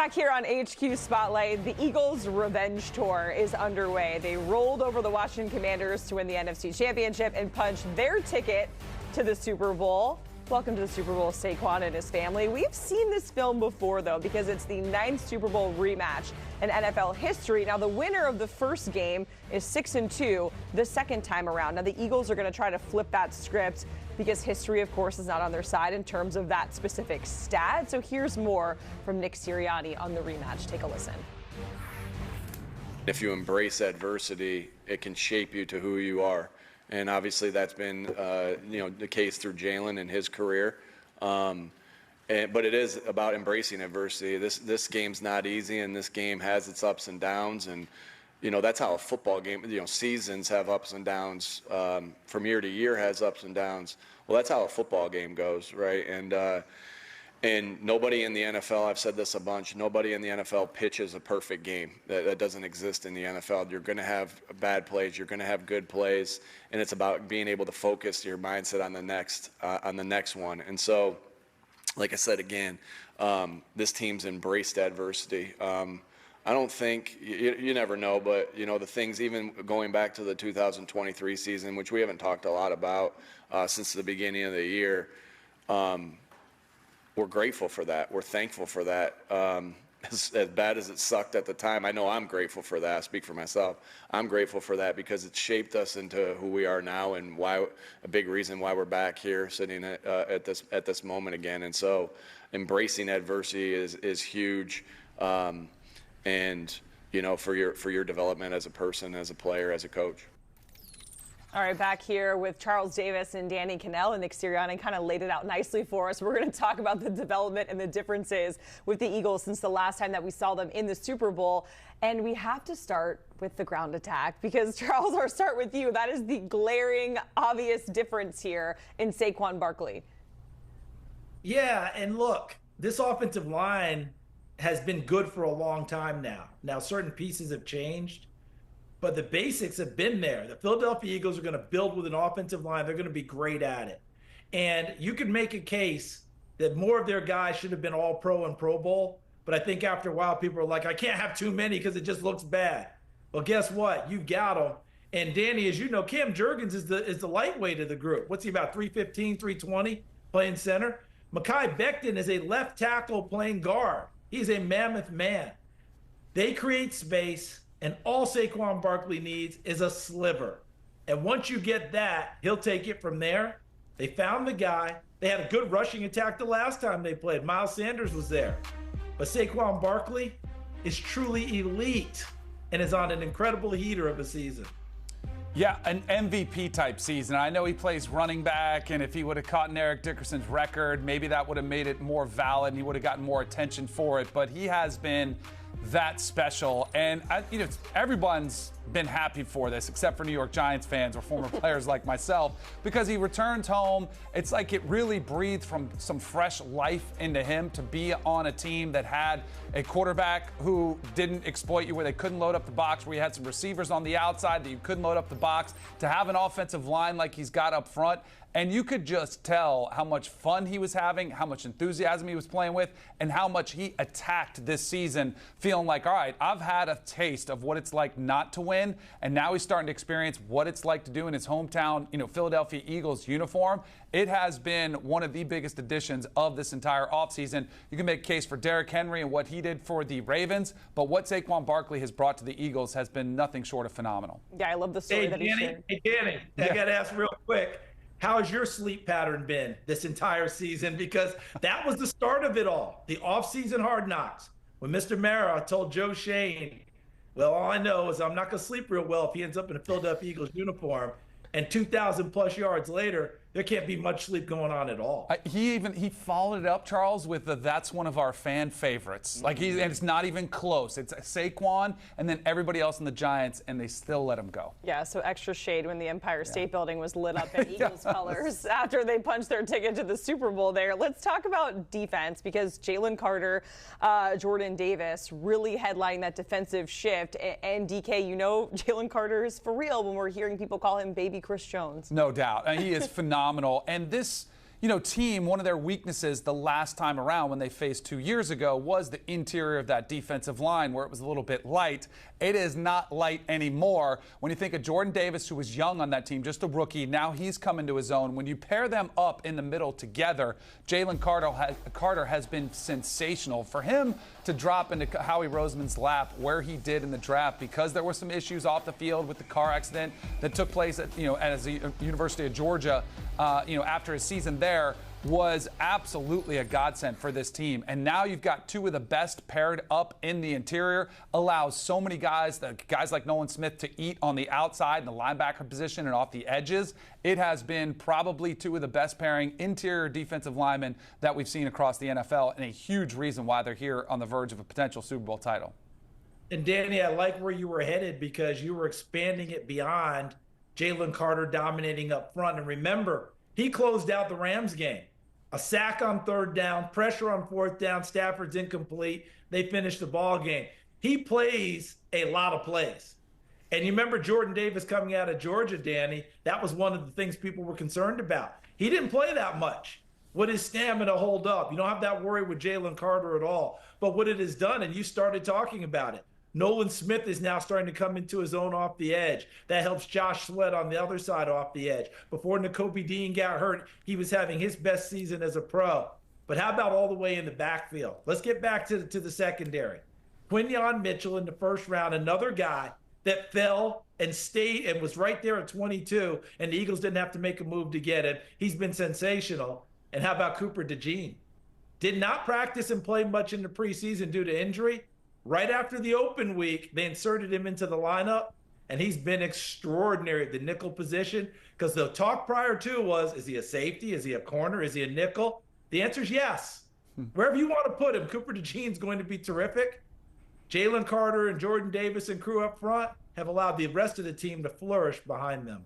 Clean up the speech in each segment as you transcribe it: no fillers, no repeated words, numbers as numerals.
Back here on HQ Spotlight, the Eagles' revenge tour is underway. They rolled over the Washington Commanders to win the NFC Championship and punched their ticket to the Super Bowl. Welcome to the Super Bowl, Saquon and his family. We've seen this film before, though, because it's the 9th Super Bowl rematch in NFL history. Now, the winner of the first game is 6-2 the second time around. Now, the Eagles are going to try to flip that script because history, of course, is not on their side in terms of that specific stat. So here's more from Nick Sirianni on the rematch. Take a listen. If you embrace adversity, it can shape you to who you are. And obviously that's been the case through Jalen and his career. But it is about embracing adversity. This game's not easy, and this game has its ups and downs. And that's how a football game, seasons have ups and downs. From year to year has ups and downs. Well, that's how a football game goes, right? And nobody in the NFL, I've said this a bunch, nobody in the NFL pitches a perfect game. That doesn't exist in the NFL. You're going to have bad plays, you're going to have good plays, and it's about being able to focus your mindset on the next one. And so, like I said again, this team's embraced adversity. I don't think, you never know, but the things, even going back to the 2023 season, which we haven't talked a lot about since the beginning of the year, we're grateful for that. We're thankful for that. As bad as it sucked at the time, I know I'm grateful for that. I speak for myself. I'm grateful for that because it shaped us into who we are now, and a big reason why we're back here sitting at this moment again. And so, embracing adversity is huge, and for your development as a person, as a player, as a coach. All right, back here with Charles Davis and Danny Kanell, and Nick Sirianni kind of laid it out nicely for us. We're going to talk about the development and the differences with the Eagles since the last time that we saw them in the Super Bowl. And we have to start with the ground attack because, Charles, I'll start with you. That is the glaring, obvious difference here in Saquon Barkley. Yeah, and look, this offensive line has been good for a long time now. Now, certain pieces have changed, but the basics have been there. The Philadelphia Eagles are going to build with an offensive line. They're going to be great at it. And you could make a case that more of their guys should have been all pro and Pro Bowl. But I think after a while, people are like, I can't have too many because it just looks bad. Well, guess what? You got them. And Danny, as you know, Cam Jurgens is the lightweight of the group. What's he about, 315, 320, playing center? Mekhi Becton is a left tackle playing guard. He's a mammoth man. They create space. And all Saquon Barkley needs is a sliver. And once you get that, he'll take it from there. They found the guy. They had a good rushing attack the last time they played. Miles Sanders was there. But Saquon Barkley is truly elite and is on an incredible heater of a season. Yeah, an MVP type season. I know he plays running back, and if he would have caught Eric Dickerson's record, maybe that would have made it more valid and he would have gotten more attention for it. But he has been that special, and everyone's been happy for this except for New York Giants fans or former players like myself, because he returns home. It's like it really breathed from some fresh life into him to be on a team that had a quarterback who didn't exploit you, where they couldn't load up the box, where you had some receivers on the outside that you couldn't load up the box, to have an offensive line like he's got up front. And you could just tell how much fun he was having, how much enthusiasm he was playing with, and how much he attacked this season, feeling like, all right, I've had a taste of what it's like not to win, and now he's starting to experience what it's like to do in his hometown, Philadelphia Eagles uniform. It has been one of the biggest additions of this entire offseason. You can make a case for Derrick Henry and what he did for the Ravens, but what Saquon Barkley has brought to the Eagles has been nothing short of phenomenal. Yeah, I love the story that he shared. Hey, Danny, I got to ask real quick. How has your sleep pattern been this entire season? Because that was the start of it all. The offseason hard knocks. When Mr. Mara told Joe Shane, well, all I know is I'm not going to sleep real well if he ends up in a Philadelphia Eagles uniform. And 2,000 plus yards later, there can't be much sleep going on at all. He followed it up, Charles, with that's one of our fan favorites. And it's not even close. It's Saquon and then everybody else in the Giants, and they still let him go. Yeah, so extra shade when the Empire State Building was lit up in Eagles colors after they punched their ticket to the Super Bowl there. Let's talk about defense, because Jalen Carter, Jordan Davis really headlining that defensive shift. And DK, Jalen Carter is for real when we're hearing people call him Baby Chris Jones. No doubt. He is phenomenal. And this team, one of their weaknesses the last time around when they faced 2 years ago was the interior of that defensive line where it was a little bit light. It is not light anymore. When you think of Jordan Davis, who was young on that team, just a rookie, now he's come into his own. When you pair them up in the middle together, Jalen Carter has been sensational. For him to drop into Howie Roseman's lap where he did in the draft, because there were some issues off the field with the car accident that took place at the University of Georgia, after his season there, was absolutely a godsend for this team. And now you've got two of the best paired up in the interior, allows so many guys like Nolan Smith to eat on the outside in the linebacker position and off the edges. It has been probably two of the best pairing interior defensive linemen that we've seen across the NFL, and a huge reason why they're here on the verge of a potential Super Bowl title. And Danny, I like where you were headed because you were expanding it beyond Jalen Carter dominating up front. And remember, he closed out the Rams game. A sack on third down, pressure on fourth down, Stafford's incomplete. They finished the ball game. He plays a lot of plays. And you remember Jordan Davis coming out of Georgia, Danny, that was one of the things people were concerned about. He didn't play that much. Would his stamina hold up? You don't have that worry with Jalen Carter at all. But what it has done, and you started talking about it, Nolan Smith is now starting to come into his own off the edge. That helps Josh Sweat on the other side off the edge. Before Nakobe Dean got hurt, he was having his best season as a pro. But how about all the way in the backfield? Let's get back to the secondary. Quinyon Mitchell in the first round, another guy that fell and stayed and was right there at 22, and the Eagles didn't have to make a move to get it. He's been sensational. And how about Cooper DeJean? Did not practice and play much in the preseason due to injury. Right after the open week, they inserted him into the lineup, and he's been extraordinary at the nickel position because the talk prior to was, is he a safety? Is he a corner? Is he a nickel? The answer is yes. Wherever you want to put him, Cooper DeJean's going to be terrific. Jalen Carter and Jordan Davis and crew up front have allowed the rest of the team to flourish behind them.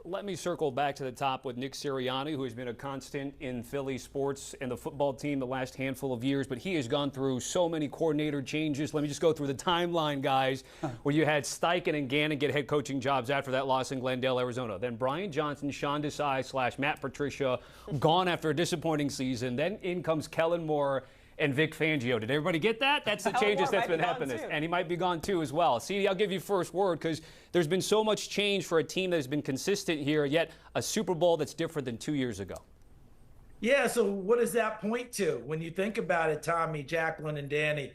Let me circle back to the top with Nick Sirianni, who has been a constant in Philly sports and the football team the last handful of years, but he has gone through so many coordinator changes. Let me just go through the timeline, guys, where you had Steichen and Gannon get head coaching jobs after that loss in Glendale, Arizona. Then Brian Johnson, Sean Desai / Matt Patricia gone after a disappointing season. Then in comes Kellen Moore and Vic Fangio. Did everybody get that? That's the changes that's been happening. And he might be gone too as well. CD, I'll give you first word because there's been so much change for a team that has been consistent here, yet a Super Bowl that's different than 2 years ago. Yeah, so what does that point to? When you think about it, Tommy, Jacqueline, and Danny,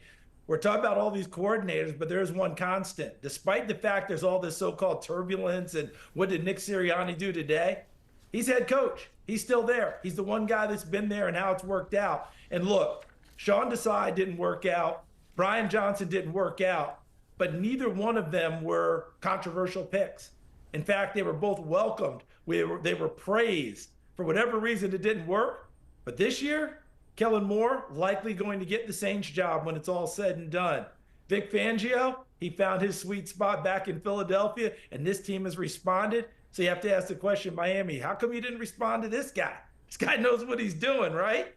we're talking about all these coordinators, but there's one constant. Despite the fact there's all this so-called turbulence and what did Nick Sirianni do today? He's head coach. He's still there. He's the one guy that's been there and how it's worked out. And look, Sean Desai didn't work out. Brian Johnson didn't work out. But neither one of them were controversial picks. In fact, they were both welcomed. They were praised. For whatever reason, it didn't work. But this year, Kellen Moore likely going to get the Saints job when it's all said and done. Vic Fangio, he found his sweet spot back in Philadelphia, and this team has responded. So you have to ask the question, Miami, how come you didn't respond to this guy? This guy knows what he's doing, right?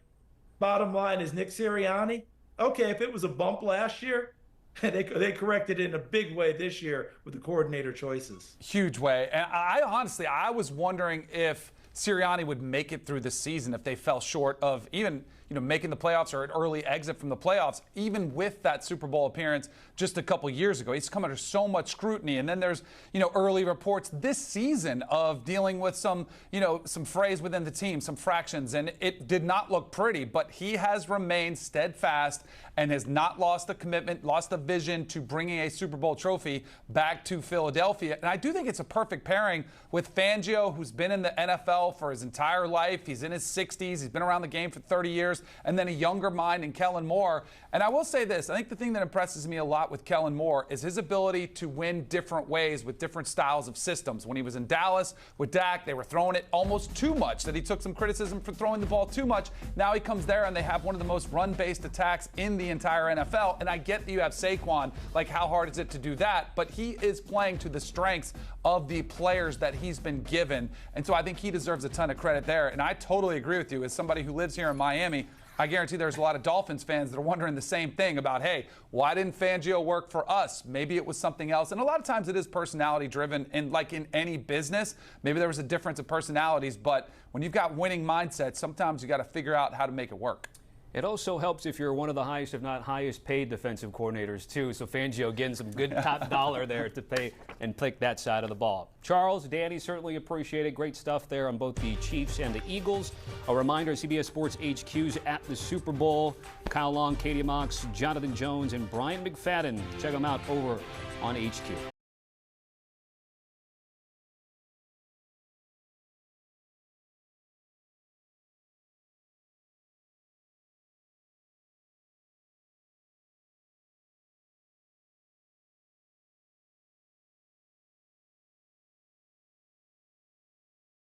Bottom line is Nick Sirianni. Okay, if it was a bump last year, they corrected it in a big way this year with the coordinator choices. Huge way. And I was wondering if Sirianni would make it through the season if they fell short of even making the playoffs or an early exit from the playoffs, even with that Super Bowl appearance just a couple years ago. He's come under so much scrutiny. And then there's, early reports this season of dealing with some frays within the team, some fractions, and it did not look pretty, but he has remained steadfast and has not lost the commitment, lost the vision to bringing a Super Bowl trophy back to Philadelphia. And I do think it's a perfect pairing with Fangio, who's been in the NFL for his entire life. He's in his 60s. He's been around the game for 30 years. And then a younger mind in Kellen Moore. And I will say this, I think the thing that impresses me a lot with Kellen Moore is his ability to win different ways with different styles of systems. When he was in Dallas with Dak, they were throwing it almost too much, that he took some criticism for throwing the ball too much. Now he comes there and they have one of the most run-based attacks in the entire NFL. And I get that you have Saquon, like how hard is it to do that? But he is playing to the strengths of the players that he's been given. And so I think he deserves a ton of credit there. And I totally agree with you. As somebody who lives here in Miami, I guarantee there's a lot of Dolphins fans that are wondering the same thing about, hey, why didn't Fangio work for us? Maybe it was something else. And a lot of times it is personality driven. And like in any business, maybe there was a difference of personalities. But when you've got winning mindsets, sometimes you got to figure out how to make it work. It also helps if you're one of the highest, if not highest paid defensive coordinators, too. So Fangio getting some good top dollar there to pay and pick that side of the ball. Charles, Danny, certainly appreciate it. Great stuff there on both the Chiefs and the Eagles. A reminder, CBS Sports HQ's at the Super Bowl. Kyle Long, Katie Mox, Jonathan Jones, and Brian McFadden. Check them out over on HQ.